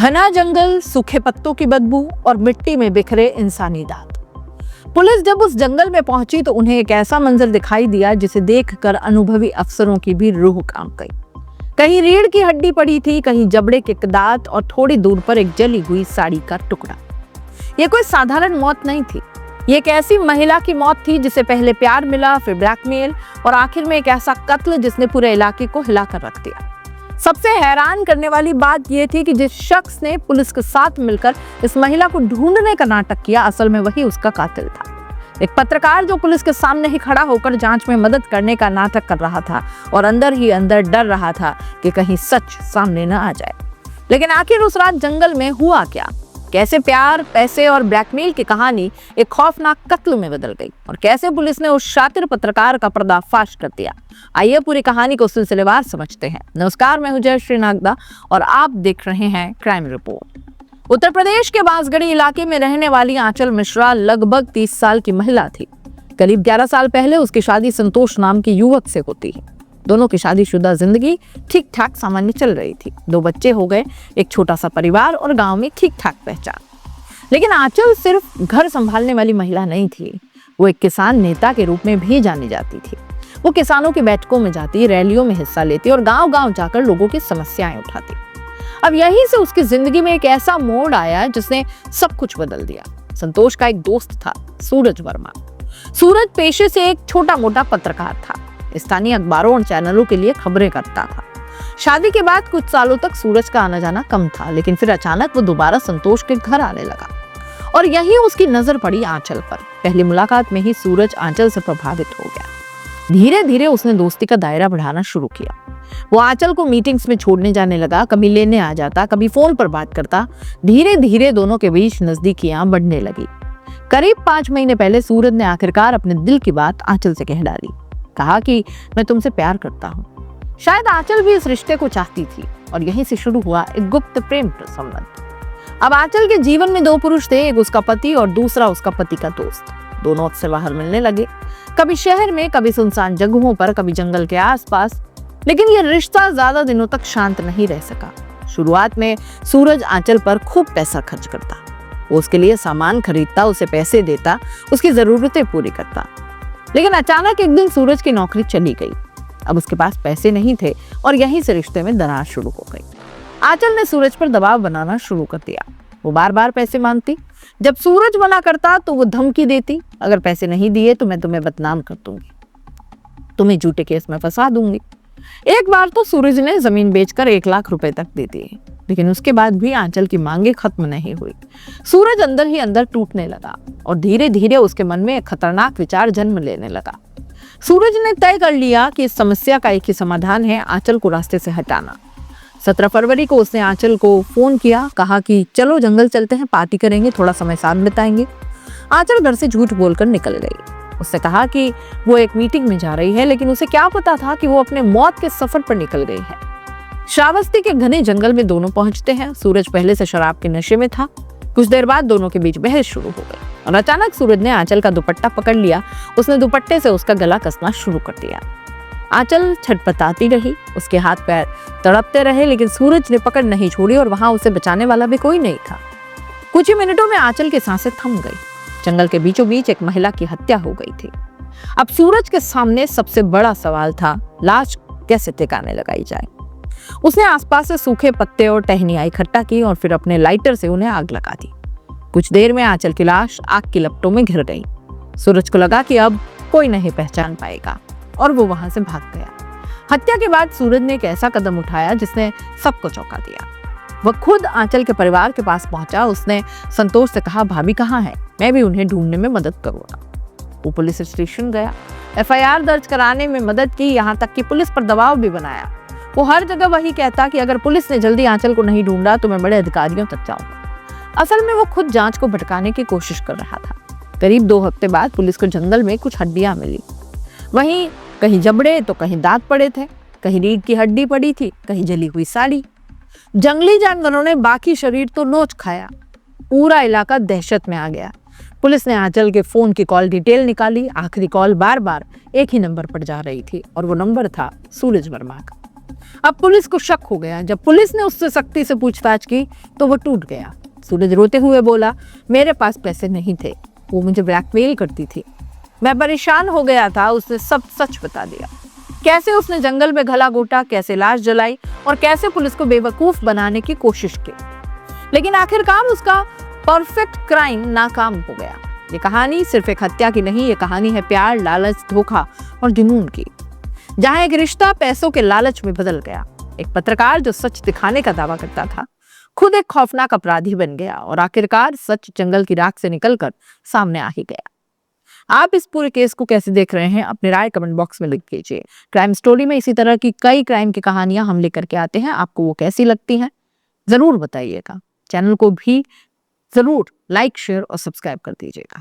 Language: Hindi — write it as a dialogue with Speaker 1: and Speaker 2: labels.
Speaker 1: घना जंगल, सूखे पत्तों की बदबू और मिट्टी में बिखरे इंसानी दांत। पुलिस जब उस जंगल में पहुंची तो उन्हें एक ऐसा मंजर दिखाई दिया जिसे देखकर अनुभवी अफसरों की भी रूह कांप गई। कहीं रीढ़ की हड्डी पड़ी थी, कहीं जबड़े के दांत और थोड़ी दूर पर एक जली हुई साड़ी का टुकड़ा। यह कोई साधारण मौत नहीं थी, ये एक ऐसी महिला की मौत थी जिसे पहले प्यार मिला, फिर ब्लैकमेल और आखिर में एक ऐसा कत्ल जिसने पूरे इलाके को हिलाकर रख दिया। सबसे हैरान करने वाली बात यह थी कि जिस शख्स ने पुलिस के साथ मिलकर इस महिला को ढूंढने का नाटक किया, असल में वही उसका कातिल था। एक पत्रकार जो पुलिस के सामने ही खड़ा होकर जांच में मदद करने का नाटक कर रहा था और अंदर ही अंदर डर रहा था कि कहीं सच सामने न आ जाए। लेकिन आखिर उस रात जंगल में हुआ क्या? कैसे प्यार, पैसे और ब्लैकमेल की कहानी एक खौफनाक कत्ल में बदल गई और कैसे पुलिस ने उस शातिर पत्रकार का पर्दाफाश कर दिया? आइए पूरी कहानी को सिलसिलेवार समझते हैं। नमस्कार, मैं हूं जयश्री नागदा और आप देख रहे हैं क्राइम रिपोर्ट। उत्तर प्रदेश के बांसगढ़ी इलाके में रहने वाली आंचल मिश्रा लगभग 30 साल की महिला थी। करीब 11 साल पहले उसकी शादी संतोष नाम के युवक से होती है। दोनों की शादीशुदा जिंदगी ठीक ठाक सामान्य चल रही थी। 2 बच्चे हो गए, एक छोटा सा परिवार और गांव में ठीक ठाक पहचान। लेकिन आंचल सिर्फ घर संभालने वाली महिला नहीं थी, वो एक किसान नेता के रूप में भी जानी जाती थी। वो किसानों की बैठकों में जाती, रैलियों में हिस्सा लेती और गांव-गांव जाकर लोगों की समस्याएं उठाती। अब यहीं से उसकी जिंदगी में एक ऐसा मोड़ आया जिसने सब कुछ बदल दिया। संतोष का एक दोस्त था, सूरज वर्मा। सूरज पेशे से एक छोटा मोटा पत्रकार था, स्थानीय अखबारों और चैनलों के लिए खबरें करता था। शादी के बाद कुछ सालों तक सूरज का आना जाना कम था, लेकिन फिर अचानक वो दोबारा संतोष के घर आने लगा और यहीं उसकी नजर पड़ी आंचल पर। पहली मुलाकात में ही सूरज आंचल से प्रभावित हो गया। धीरे धीरे उसने दोस्ती का दायरा बढ़ाना शुरू किया। वो आंचल को मीटिंग्स में छोड़ने जाने लगा, कभी लेने आ जाता, कभी फोन पर बात करता। धीरे धीरे दोनों के बीच नजदीकियां बढ़ने लगी। करीब 5 महीने पहले सूरज ने आखिरकार अपने दिल की बात आंचल से कह डाली। कहा कि मैं तुमसे प्यार करता हूँ। शायद आंचल भी इस रिश्ते को चाहती थी और यहीं से शुरू हुआ एक गुप्त प्रेम संबंध। अब आंचल के जीवन में 2 पुरुष थे, एक उसका पति और दूसरा उसका पति का दोस्त। दोनों अक्सर बाहर मिलने लगे, कभी शहर में, कभी सुनसान जगहों पर, कभी जंगल के आसपास। लेकिन यह रिश्ता ज्यादा दिनों तक शांत नहीं रह सका। शुरुआत में सूरज आंचल पर खूब पैसा खर्च करता, वो उसके लिए सामान खरीदता, उसे पैसे देता, उसकी जरूरतें पूरी करता। लेकिन अचानक एक दिन सूरज की नौकरी चली गई। अब उसके पास पैसे नहीं थे और यहीं से रिश्ते में दरार शुरू हो गई। आंचल ने सूरज पर दबाव बनाना शुरू कर दिया। वो बार बार पैसे मांगती। जब सूरज मना करता तो वो धमकी देती, अगर पैसे नहीं दिए तो मैं तुम्हें बदनाम कर दूंगी, तुम्हें झूठे केस में फंसा दूंगी। एक बार तो सूरज ने जमीन बेचकर 1 लाख रुपए तक दे दिए, लेकिन उसके बाद भी आंचल की मांगे खत्म नहीं हुई। सूरज अंदर ही अंदर टूटने लगा और धीरे धीरे उसके मन में एक खतरनाक विचार जन्म लेने लगा। सूरज ने तय कर लिया कि इस समस्या का एक ही समाधान है, आंचल को रास्ते से हटाना। 17 फरवरी को उसने आंचल को फोन किया, कहा कि चलो जंगल चलते हैं, पार्टी करेंगे, थोड़ा समय साथ बिताएंगे। आंचल घर से झूठ बोलकर निकल गई। उसने कहा कि वो एक मीटिंग में जा रही है, लेकिन उसे क्या पता था कि वो अपने मौत के सफर पर निकल गई है। श्रावस्ती के घने जंगल में दोनों पहुंचते हैं। सूरज पहले से शराब के नशे में था। कुछ देर बाद दोनों के बीच बहस शुरू हो गई और अचानक सूरज ने आंचल का दुपट्टा पकड़ लिया। उसने दुपट्टे से उसका गला कसना शुरू कर दिया। आंचल छटपटाती रही, उसके हाथ पैर तड़पते रहे, लेकिन सूरज ने पकड़ नहीं छोड़ी और वहां उसे बचाने वाला भी कोई नहीं था। कुछ ही मिनटों में आंचल की सांसें थम गई। जंगल के बीचों बीच एक महिला की हत्या हो गई थी। अब सूरज के सामने सबसे बड़ा सवाल था, लाश कैसे ठिकाने लगाई जाए। उसने आसपास से सूखे पत्ते और टहनियाँ इकट्ठा की और फिर अपने लाइटर से उन्हें आग लगा दी। कुछ देर में आंचल की लाश आग की लपटों में घिर गई। सूरज को लगा कि अब कोई नहीं पहचान पाएगा और वो वहां से भाग गया। हत्या के बाद सूरज ने एक ऐसा कदम उठाया जिसने सबको चौंका दिया। वह खुद आंचल के परिवार के पास पहुंचा। उसने संतोष से कहा, भाभी कहाँ है, मैं भी उन्हें ढूंढने में मदद करूंगा। वो पुलिस स्टेशन गया, FIR दर्ज कराने में मदद की, यहाँ तक कि पुलिस पर दबाव भी बनाया। वो हर जगह वही कहता कि अगर पुलिस ने जल्दी आंचल को नहीं ढूंढा तो मैं बड़े अधिकारियों तक जाऊंगा। असल में वो खुद जांच को भटकाने की कोशिश कर रहा था। करीब 2 हफ्ते बाद पुलिस को जंगल में कुछ हड्डियां मिली। वहीं कहीं जबड़े तो कहीं दांत पड़े थे, कहीं रीढ़ की हड्डी पड़ी थी, कहीं जली हुई साड़ी। जंगली जानवरों ने बाकी शरीर तो नोच खाया। पूरा इलाका दहशत में आ गया। पुलिस ने आंचल के फोन की कॉल डिटेल निकाली। आखिरी कॉल बार बार एक ही नंबर पर जा रही थी और वो नंबर था सूरज वर्मा का। अब पुलिस को शक हो गया। जब पुलिस ने उससे सख्ती से पूछताछ की तो वो टूट गया। सूरज रोते हुए बोला, मेरे पास पैसे नहीं थे, वो मुझे ब्लैकमेल करती थी, मैं परेशान हो गया था। उसने सब सच बता दिया, कैसे उसने जंगल में गला घोटा, कैसे लाश जलाई और कैसे पुलिस को बेवकूफ बनाने की कोशिश की। लेकिन आखिरकार उसका परफेक्ट क्राइम नाकाम हो गया। ये कहानी सिर्फ एक हत्या की नहीं, ये कहानी है प्यार, लालच, धोखा और जुनून की, जहां एक रिश्ता पैसों के लालच में बदल गया। एक पत्रकार जो सच दिखाने का दावा करता था, खुद एक खौफनाक अपराधी बन गया और आखिरकार सच जंगल की राख से निकलकर सामने आ ही गया। आप इस पूरे केस को कैसे देख रहे हैं, अपनी राय कमेंट बॉक्स में लिख कीजिए। क्राइम स्टोरी में इसी तरह की कई क्राइम की कहानियां हम लेकर के आते हैं, आपको वो कैसी लगती हैं जरूर बताइएगा। चैनल को भी जरूर लाइक, शेयर और सब्सक्राइब कर दीजिएगा।